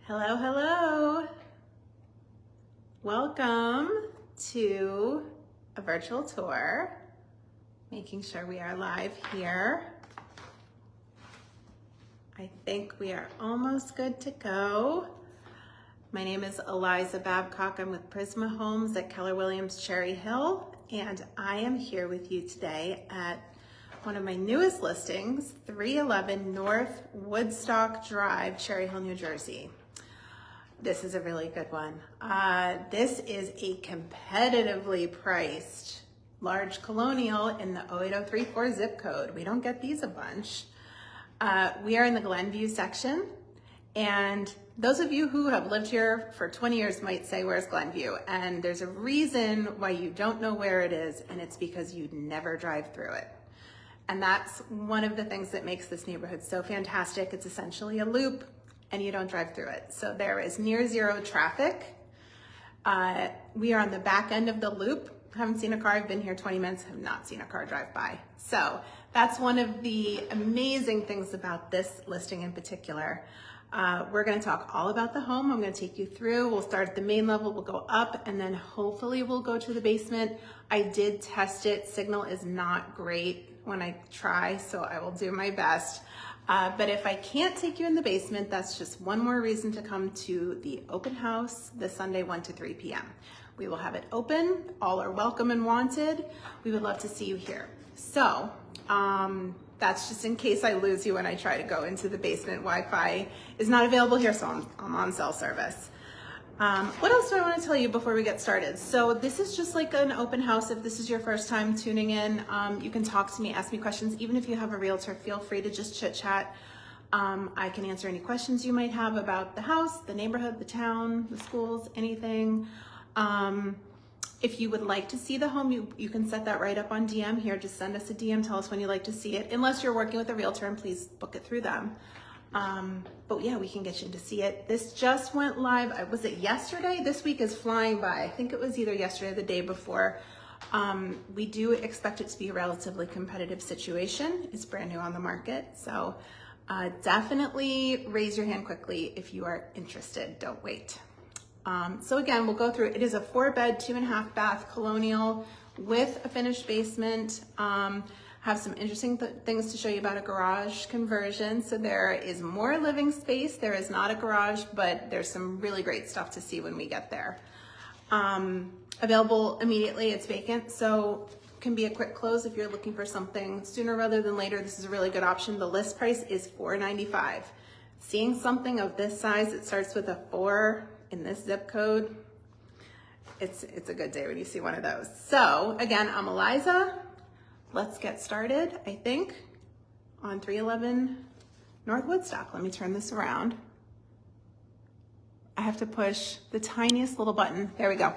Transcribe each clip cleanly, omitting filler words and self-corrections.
Hello, hello. Welcome to a virtual tour. Making sure we are live here. I think we are almost good to go. My name is Eliza Babcock. I'm with Prisma Homes at Keller Williams Cherry Hill, and I am here with you today at one of my newest listings, 311 North Woodstock Drive, Cherry Hill, New Jersey. This is a really good one. This is a competitively priced large colonial in the 08034 zip code. We don't get these a bunch. We are in the Glenview section, and those of you who have lived here for 20 years might say, where's Glenview? And there's a reason why you don't know where it is, and it's because you never drive through it. And that's one of the things that makes this neighborhood so fantastic. It's essentially a loop, and you don't drive through it. So there is near zero traffic. We are on the back end of the loop. Haven't seen a car. I've been here 20 minutes, have not seen a car drive by. So that's one of the amazing things about this listing in particular. We're going to talk all about the home. I'm going to take you through. We'll start at the main level, we'll go up, and then hopefully we'll go to the basement. I did test it. Signal is not great when I try, so I will do my best. But if I can't take you in the basement, that's just one more reason to come to the open house this Sunday, 1 to 3 p.m. We will have it open. All are welcome and wanted. We would love to see you here. So that's just in case I lose you when I try to go into the basement. Wi-Fi is not available here, so I'm on cell service. What else do I want to tell you before we get started? So this is just like an open house. If this is your first time tuning in, you can talk to me, ask me questions. Even if you have a realtor, feel free to just chit chat. I can answer any questions you might have about the house, the neighborhood, the town, the schools, anything. If you would like to see the home, you can set that right up on DM here. Just send us a DM, tell us when you'd like to see it. Unless you're working with a realtor, and please book it through them. But yeah, we can get you to see it. This just went live. Was it yesterday? This week is flying by. I think it was either yesterday or the day before. We do expect it to be a relatively competitive situation. It's brand new on the market. So definitely raise your hand quickly if you are interested. Don't wait. So again, we'll go through. It is a 4-bed, 2.5 bath colonial with a finished basement. Have some interesting things to show you about a garage conversion. So there is more living space. There is not a garage, but there's some really great stuff to see when we get there. Available immediately, it's vacant, so can be a quick close if you're looking for something sooner rather than later. This is a really good option. The list price is $495. Seeing something of this size, it starts with a 4 in this zip code. It's a good day when you see one of those. So again, I'm Eliza. Let's get started, I think, on 311 North Woodstock. Let me turn this around. I have to push the tiniest little button. There we go.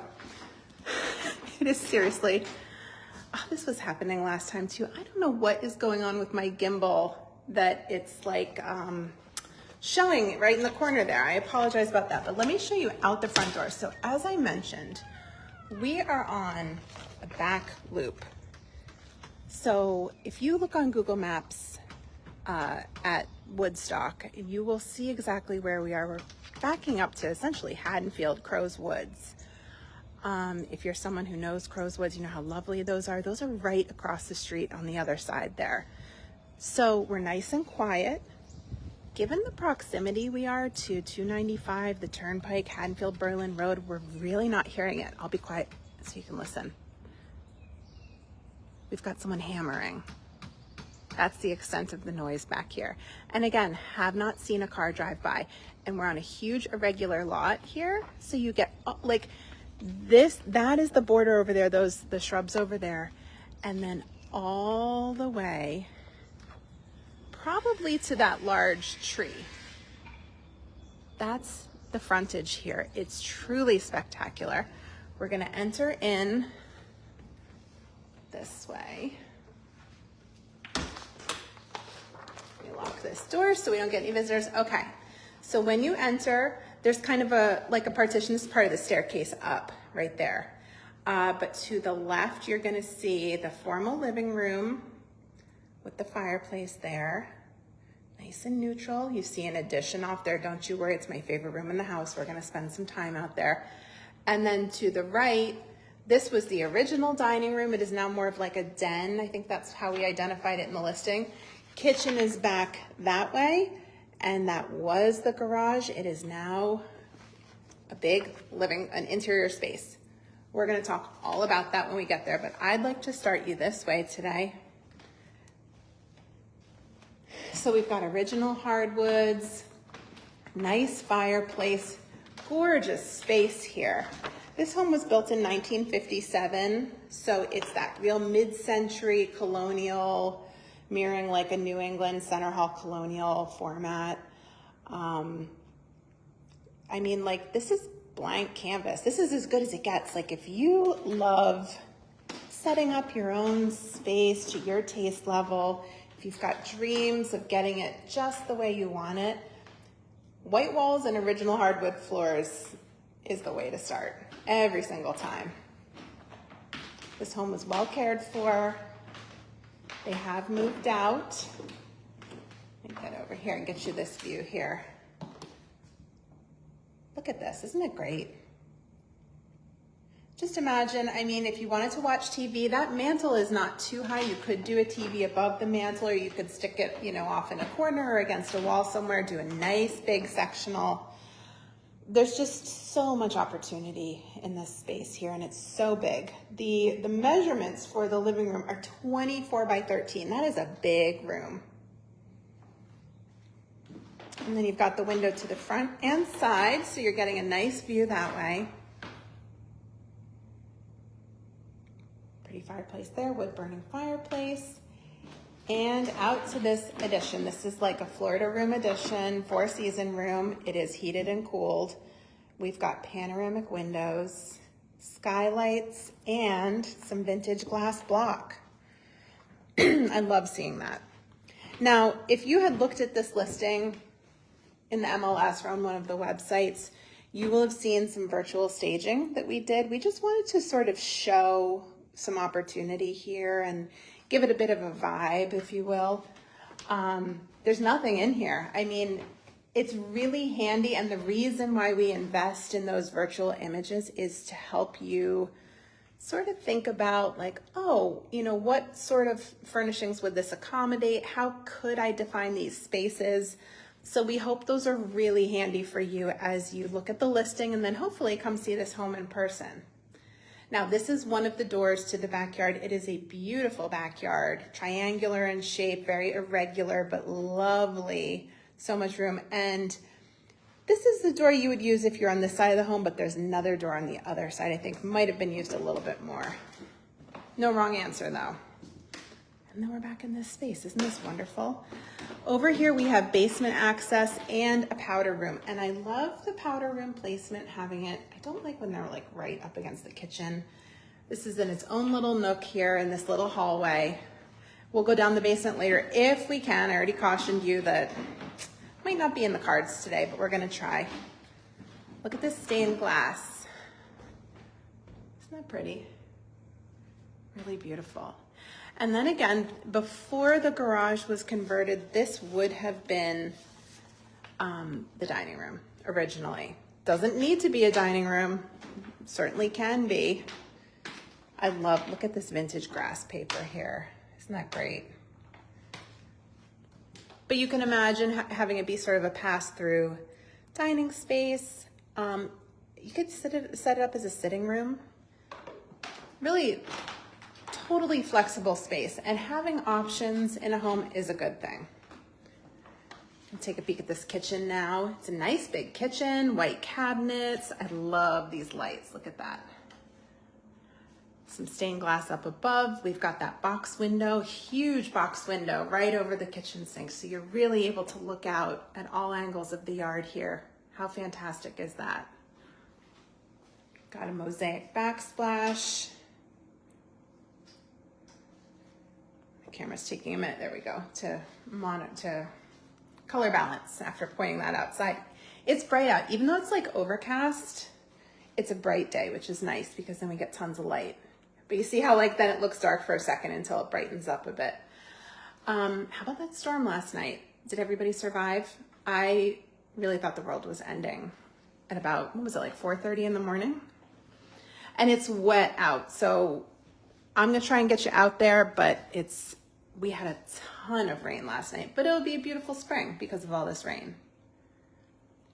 It is seriously, this was happening last time too. I don't know what is going on with my gimbal that it's like showing right in the corner there. I apologize about that, but let me show you out the front door. So as I mentioned, we are on a back loop. So if you look on Google Maps at Woodstock, you will see exactly where we are. We're backing up to essentially Haddonfield, Crow's Woods. If you're someone who knows Crow's Woods, you know how lovely those are. Those are right across the street on the other side there. So we're nice and quiet. Given the proximity we are to 295, the Turnpike, Haddonfield, Berlin Road, we're really not hearing it. I'll be quiet so you can listen. We've got someone hammering. That's the extent of the noise back here. And again, have not seen a car drive by. And we're on a huge irregular lot here. So you get like this, that is the border over there, the shrubs over there. And then all the way, probably to that large tree. That's the frontage here. It's truly spectacular. We're gonna enter in this way. Let me lock this door so we don't get any visitors. Okay, so when you enter, there's kind of like a partition. This is part of the staircase up right there. But to the left, you're gonna see the formal living room with the fireplace there. nice and neutral. You see an addition off there. Don't you worry, it's my favorite room in the house. We're gonna spend some time out there. And then to the right, this was the original dining room. It is now more of like a den. I think that's how we identified it in the listing. Kitchen is back that way, and that was the garage. It is now a big an interior space. We're gonna talk all about that when we get there, but I'd like to start you this way today. So we've got original hardwoods, nice fireplace, gorgeous space here. This home was built in 1957, so it's that real mid-century colonial, mirroring like a New England center hall colonial format. I mean, like, this is blank canvas. This is as good as it gets. Like, if you love setting up your own space to your taste level, if you've got dreams of getting it just the way you want it, white walls and original hardwood floors is the way to start every single time. This home was well cared for. They have moved out. Let me get over here and get you this view here. Look at this, isn't it great? Just imagine, I mean, if you wanted to watch TV, that mantle is not too high. You could do a TV above the mantle, or you could stick it, you know, off in a corner or against a wall somewhere, do a nice big sectional. There's just so much opportunity in this space here, and it's so big. The measurements for the living room are 24 by 13. That is a big room. And then you've got the window to the front and side, so you're getting a nice view that way. Pretty fireplace there, wood burning fireplace. And out to this addition. This is like a Florida room addition, 4-season room. It is heated and cooled. We've got panoramic windows, skylights, and some vintage glass block. I love seeing that. Now, if you had looked at this listing in the MLS or on one of the websites, you will have seen some virtual staging that we did. We just wanted to sort of show some opportunity here and give it a bit of a vibe, if you will. There's nothing in here. I mean, it's really handy, and the reason why we invest in those virtual images is to help you sort of think about, like, oh, you know, what sort of furnishings would this accommodate? How could I define these spaces? So we hope those are really handy for you as you look at the listing and then hopefully come see this home in person. Now, this is one of the doors to the backyard. It is a beautiful backyard, triangular in shape, very irregular, but lovely. So much room. And this is the door you would use if you're on this side of the home, but there's another door on the other side I think might have been used a little bit more. No wrong answer though. And then we're back in this space. Isn't this wonderful? Over here we have basement access and a powder room. And I love the powder room placement, having it. I don't like when they're like right up against the kitchen. This is in its own little nook here in this little hallway. We'll go down the basement later if we can. I already cautioned you that might not be in the cards today, but we're gonna try. Look at this stained glass. Isn't that pretty? Really beautiful. And then again, before the garage was converted, this would have been the dining room originally. Doesn't need to be a dining room, certainly can be. I love, look at this vintage grass paper here. Isn't that great? But you can imagine having it be sort of a pass-through dining space. You could set it up as a sitting room. Really totally flexible space, and having options in a home is a good thing. I'll take a peek at this kitchen now. It's a nice big kitchen, white cabinets. I love these lights, look at that. Some stained glass up above. We've got that box window, huge box window right over the kitchen sink. So you're really able to look out at all angles of the yard here. How fantastic is that? Got a mosaic backsplash. The camera's taking a minute, there we go, to color balance after pointing that outside. It's bright out, even though it's like overcast, it's a bright day, which is nice because then we get tons of light. But you see how like then it looks dark for a second until it brightens up a bit. How about that storm last night? Did everybody survive? I really thought the world was ending at about, what was it, like 4:30 in the morning? And it's wet out, so I'm gonna try and get you out there, but we had a ton of rain last night, but it'll be a beautiful spring because of all this rain.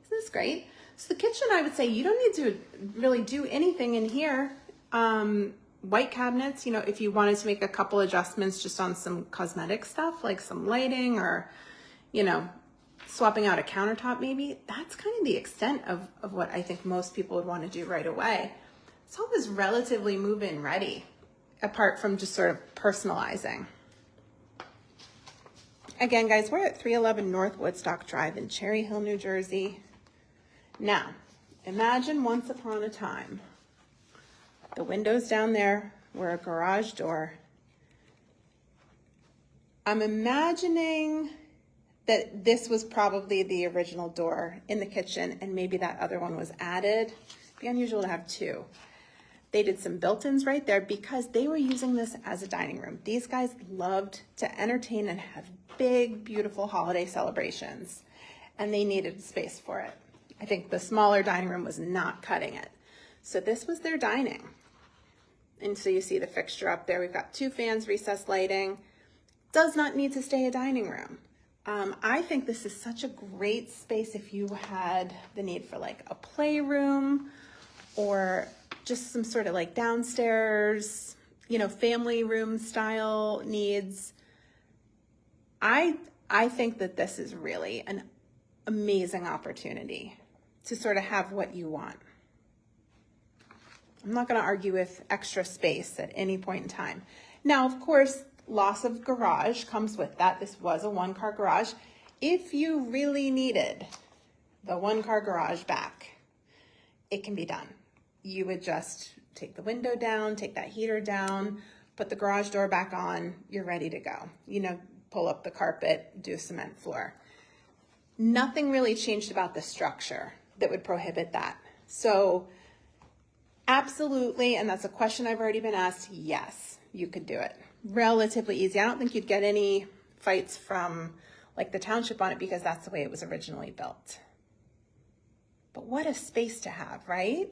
Isn't this great? So the kitchen, I would say you don't need to really do anything in here. White cabinets, you know, if you wanted to make a couple adjustments just on some cosmetic stuff, like some lighting or, you know, swapping out a countertop maybe, that's kind of the extent of what I think most people would want to do right away. This home is relatively move-in ready, apart from just sort of personalizing. Again, guys, we're at 311 North Woodstock Drive in Cherry Hill, New Jersey. Now, imagine once upon a time, the windows down there were a garage door. I'm imagining that this was probably the original door in the kitchen and maybe that other one was added. It'd be unusual to have two. They did some built-ins right there because they were using this as a dining room. These guys loved to entertain and have big, beautiful holiday celebrations, and they needed space for it. I think the smaller dining room was not cutting it. So this was their dining. And so you see the fixture up there. We've got 2 fans, recessed lighting. Does not need to stay a dining room. I think this is such a great space if you had the need for like a playroom or just some sort of like downstairs, you know, family room style needs. I think that this is really an amazing opportunity to sort of have what you want. I'm not going to argue with extra space at any point in time. Now, of course, loss of garage comes with that. This was a 1-car garage. If you really needed the 1-car garage back, it can be done. You would just take the window down, take that heater down, put the garage door back on, you're ready to go. You know, pull up the carpet, do a cement floor. Nothing really changed about the structure that would prohibit that. So absolutely, and that's a question I've already been asked, yes, you could do it. Relatively easy. I don't think you'd get any fights from like the township on it because that's the way it was originally built. But what a space to have, right?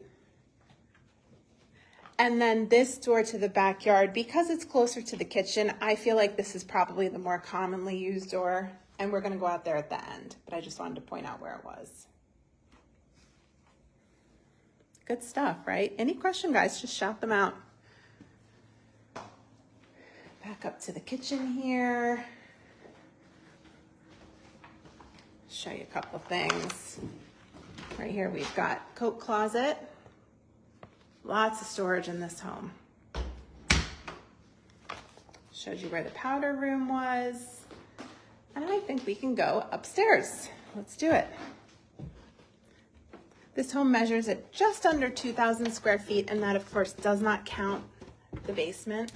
And then this door to the backyard, because it's closer to the kitchen, I feel like this is probably the more commonly used door, and we're going to go out there at the end, but I just wanted to point out where it was. Good stuff, right? Any question, guys, just shout them out. Back up to the kitchen here. Show you a couple of things. Right here we've got coat closet. Lots of storage in this home. Showed you where the powder room was. And I think we can go upstairs. Let's do it. This home measures at just under 2,000 square feet, and that of course does not count the basement.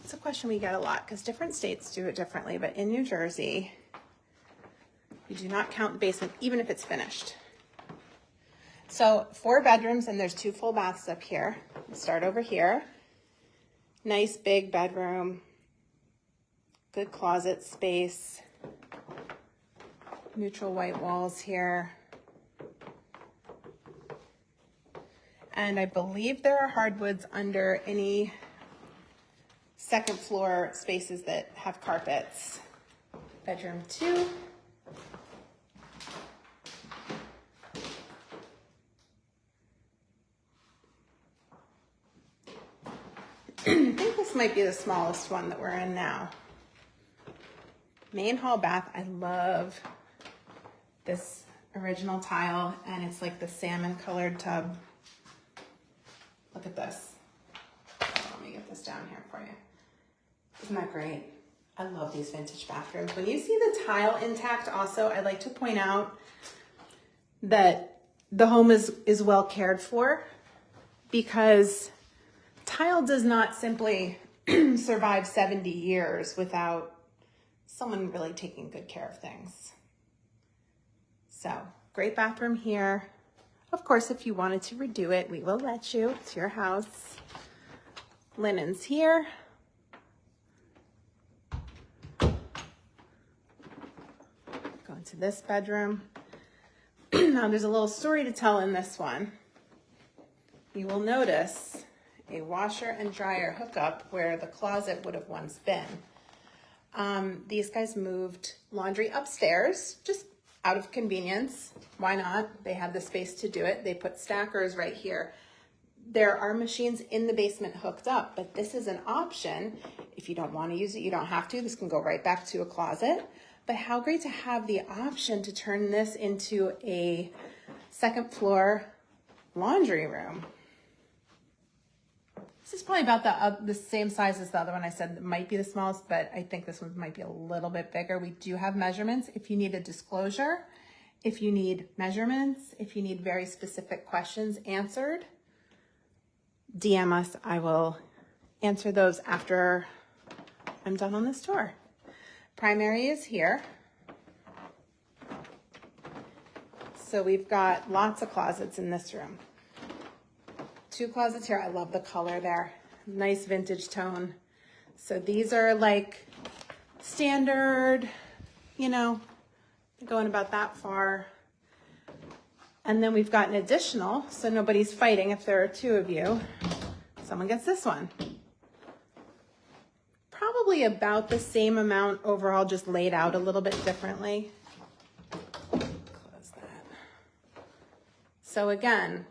It's a question we get a lot because different states do it differently, but in New Jersey, you do not count the basement even if it's finished. So 4 bedrooms and there's 2 full baths up here. We'll start over here. Nice big bedroom, good closet space, neutral white walls here. And I believe there are hardwoods under any second floor spaces that have carpets. Bedroom 2. I think this might be the smallest one that we're in now. Main hall bath. I love this original tile, and it's like the salmon colored tub. Look at this. Let me get this down here for you. Isn't that great? I love these vintage bathrooms. When you see the tile intact also, I'd like to point out that the home is well cared for, because tile does not simply survive 70 years without someone really taking good care of things. So, great bathroom here. Of course, if you wanted to redo it, we will let you. It's your house. Linens here. into this bedroom. Now there's a little story to tell in this one. You will notice a washer and dryer hookup where the closet would have once been. These guys moved laundry upstairs, just out of convenience. Why not? They had the space to do it. They put stackers right here. There are machines in the basement hooked up, but this is an option. If you don't want to use it, you don't have to. This can go right back to a closet. But how great to have the option to turn this into a second floor laundry room. This is probably about the same size as the other one I said might be the smallest, but I think this one might be a little bit bigger. We do have measurements. If you need a disclosure, if you need measurements, if you need very specific questions answered, DM us. I will answer those after I'm done on this tour. Primary is here. So we've got lots of closets in this room. 2 closets here. I love the color there. Nice vintage tone. So these are like standard, you know, going about that far. And then we've got an additional, so nobody's fighting if there are 2 of you. Someone gets this one. Probably about the same amount overall, just laid out a little bit differently. Close that. So again,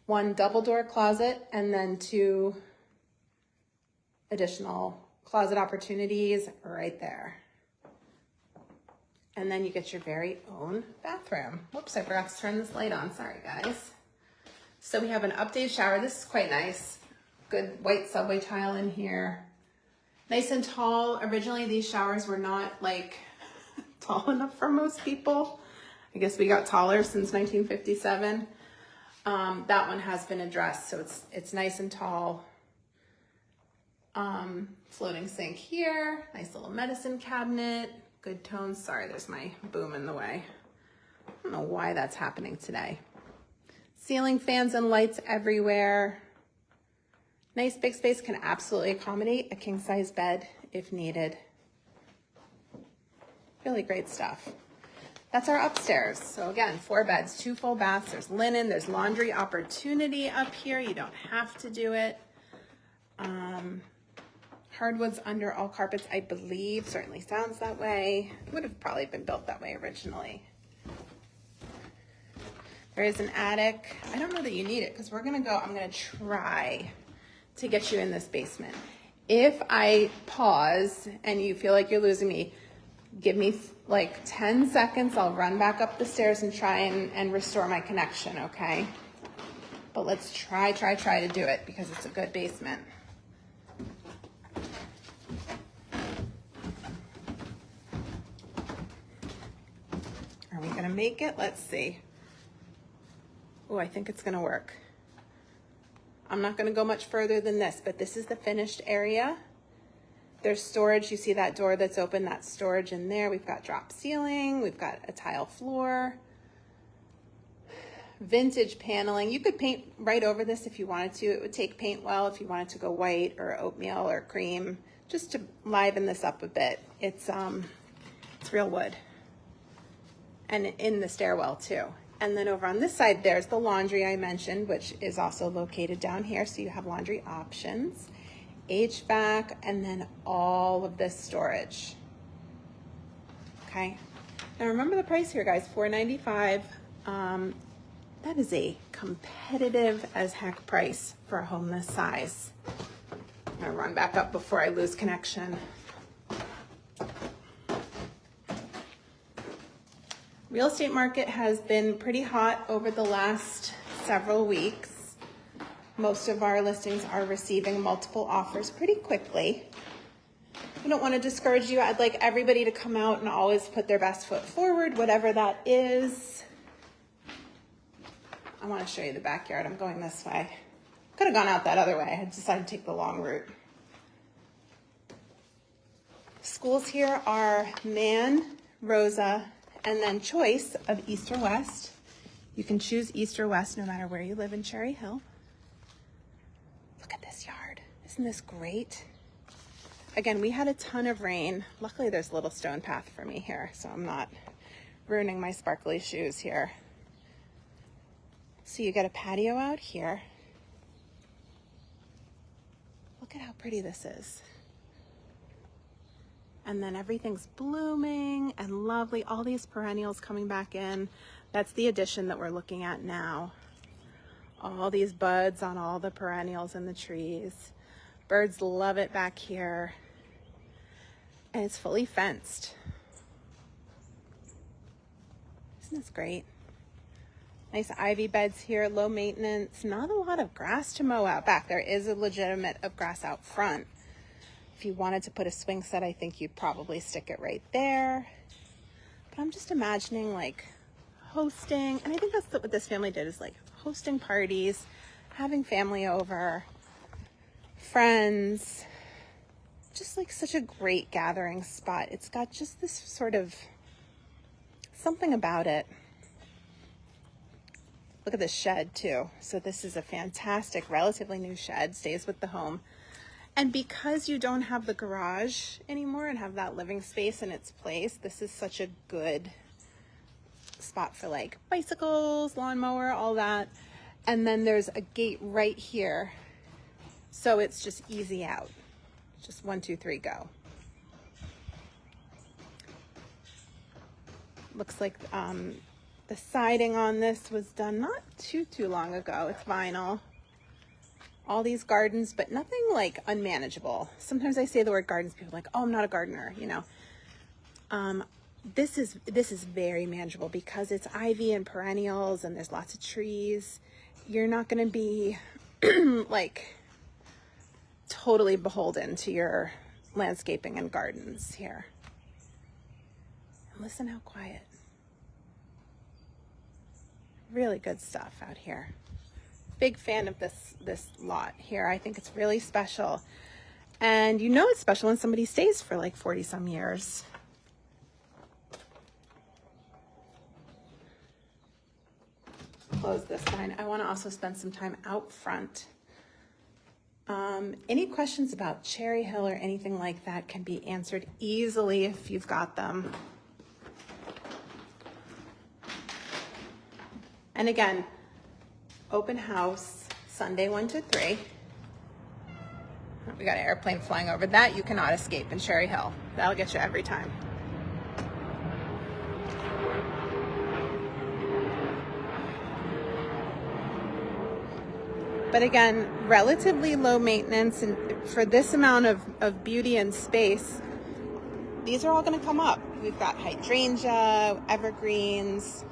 1 double door closet and then 2 additional closet opportunities right there. And then you get your very own bathroom. Whoops, I forgot to turn this light on. Sorry, guys. So we have an updated shower. This is quite nice. Good white subway tile in here. Nice and tall. Originally, these showers were not like tall enough for most people. I guess we got taller since 1957. That one has been addressed, so it's nice and tall. Floating sink here. Nice little medicine cabinet. Good tones. Sorry, there's my boom in the way. I don't know why that's happening today. Ceiling fans and lights everywhere. Nice big space, can absolutely accommodate a king size bed if needed. Really great stuff. That's our upstairs. So again, 4 beds, 2 full baths. There's linen, there's laundry opportunity up here. You don't have to do it. Hardwoods under all carpets, I believe. Certainly sounds that way. Would have probably been built that way originally. There is an attic. I don't know that you need it because I'm gonna try to get you in this basement. If I pause and you feel like you're losing me, give me like 10 seconds. I'll run back up the stairs and try and restore my connection, okay? But let's try to do it because it's a good basement. Are we gonna make it? Let's see. Oh, I think it's gonna work. I'm not gonna go much further than this, but this is the finished area. There's storage. You see that door that's open, that's storage in there. We've got drop ceiling. We've got a tile floor. Vintage paneling. You could paint right over this if you wanted to. It would take paint well if you wanted to go white or oatmeal or cream, just to liven this up a bit. It's real wood. And in the stairwell too. And then over on this side, there's the laundry I mentioned, which is also located down here. So you have laundry options, HVAC, and then all of this storage. Okay. Now remember the price here, guys, $495. That is a competitive as heck price for a home this size. I'm gonna run back up before I lose connection. Real estate market has been pretty hot over the last several weeks. Most of our listings are receiving multiple offers pretty quickly. I don't want to discourage you. I'd like everybody to come out and always put their best foot forward, whatever that is. I want to show you the backyard. I'm going this way. Could have gone out that other way. I had decided to take the long route. Schools here are Man, Rosa, and then choice of East or West. You can choose East or West no matter where you live in Cherry Hill. Look at this yard. Isn't this great? again, we had a ton of rain. Luckily there's a little stone path for me here, so I'm not ruining my sparkly shoes here. So you get a patio out here. Look at how pretty this is. And then everything's blooming and lovely. All these perennials coming back in. That's the addition that we're looking at now. All these buds on all the perennials in the trees. Birds love it back here. And it's fully fenced. Isn't this great? Nice ivy beds here, low maintenance. Not a lot of grass to mow out back. There is a legitimate of grass out front. If you wanted to put a swing set, I think you'd probably stick it right there. But I'm just imagining like hosting, and I think that's what this family did, is like hosting parties, having family over, friends, just like such a great gathering spot. It's got just this sort of something about it. Look at this shed too. So this is a fantastic, relatively new shed, stays with the home. And because you don't have the garage anymore and have that living space in its place, this is such a good spot for like bicycles, lawnmower, all that. And then there's a gate right here. So it's just easy out. Just 1, 2, 3, go. Looks like the siding on this was done not too long ago. It's vinyl. All these gardens, but nothing like unmanageable. Sometimes I say the word gardens, people are like, oh, I'm not a gardener, you know. This is very manageable because it's ivy and perennials and there's lots of trees. You're not going to be like totally beholden to your landscaping and gardens here. And listen how quiet. Really good stuff out here. Big fan of this lot here. I think it's really special. And you know it's special when somebody stays for like 40 some years. Close this sign. I want to also spend some time out front. Any questions about Cherry Hill or anything like that can be answered easily if you've got them. And again, open house, Sunday 1 to 3. We got an airplane flying over. That you cannot escape in Cherry Hill. That'll get you every time. But again, relatively low maintenance, and for this amount of beauty and space, these are all going to come up. We've got hydrangea, evergreens.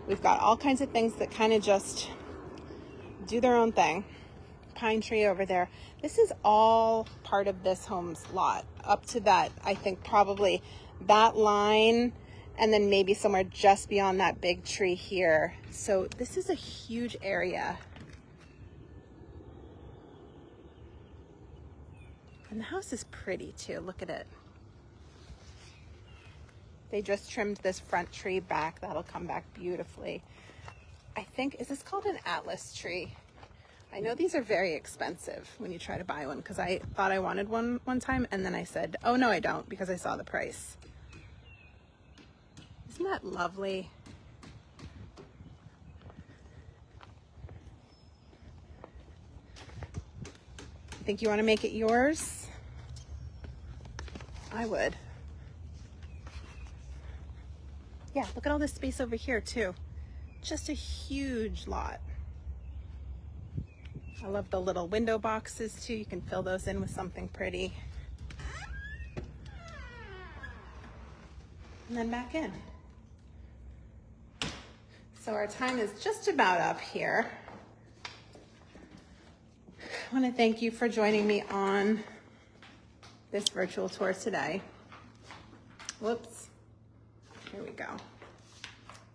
We've got all kinds of things that kind of just do their own thing. Pine tree over there. This is all part of this home's lot. Up to that, I think probably that line, and then maybe somewhere just beyond that big tree here. So this is a huge area. And the house is pretty too. Look at it. They just trimmed this front tree back. That'll come back beautifully. I think, is this called an Atlas tree? I know these are very expensive when you try to buy one, because I thought I wanted one time, and then I said, oh no, I don't, because I saw the price. Isn't that lovely? Think you want to make it yours? I would. Yeah, look at all this space over here too. Just a huge lot. I love the little window boxes too. You can fill those in with something pretty. And then back in. So our time is just about up here. I want to thank you for joining me on this virtual tour today. Whoops. Here we go.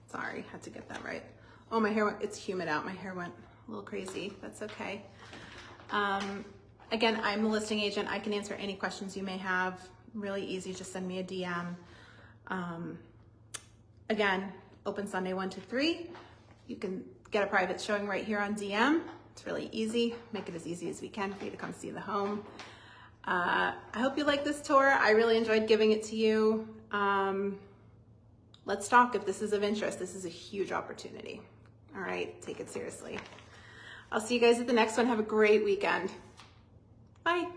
Sorry, had to get that right. Oh, my hair went, it's humid out. My hair went a little crazy. That's okay. Again, I'm the listing agent. I can answer any questions you may have. Really easy, just send me a DM. Again, open Sunday 1 to 3. You can get a private showing right here on DM. It's really easy. Make it as easy as we can for you to come see the home. I hope you like this tour. I really enjoyed giving it to you. Let's talk if this is of interest. This is a huge opportunity. All right, take it seriously. I'll see you guys at the next one. Have a great weekend. Bye.